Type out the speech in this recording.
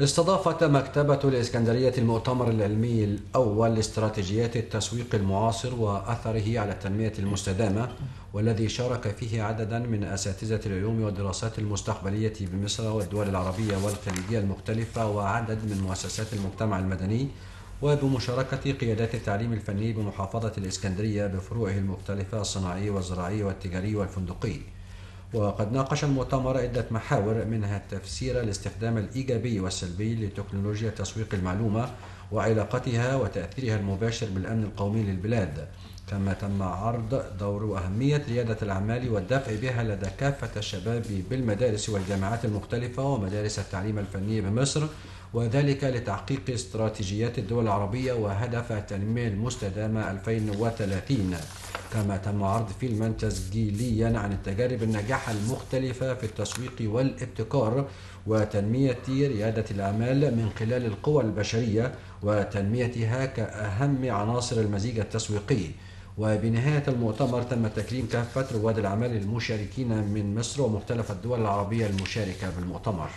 استضافت مكتبة الإسكندرية المؤتمر العلمي الأول لاستراتيجيات التسويق المعاصر وأثره على التنمية المستدامة، والذي شارك فيه عددا من أساتذة العلوم والدراسات المستقبلية بمصر والدول العربية والخليجية المختلفة وعدد من مؤسسات المجتمع المدني، وبمشاركة قيادات التعليم الفني بمحافظة الإسكندرية بفروعه المختلفة الصناعي والزراعي والتجاري والفندقي. وقد ناقش المؤتمر عدة محاور، منها تفسير الاستخدام الإيجابي والسلبي لتكنولوجيا تسويق المعلومة وعلاقتها وتأثيرها المباشر بالأمن القومي للبلاد، كما تم عرض دور وأهمية ريادة الأعمال والدفع بها لدى كافة الشباب بالمدارس والجامعات المختلفة ومدارس التعليم الفني بمصر، وذلك لتحقيق استراتيجيات الدول العربية وهدف التنمية المستدامة 2030. كما تم عرض فيلما تسجيليا عن التجارب الناجحة المختلفة في التسويق والابتكار وتنمية ريادة الأعمال من خلال القوى البشرية وتنميتها كأهم عناصر المزيج التسويقي. وبنهاية المؤتمر تم تكريم كافة رواد الأعمال المشاركين من مصر ومختلف الدول العربية المشاركة بالمؤتمر.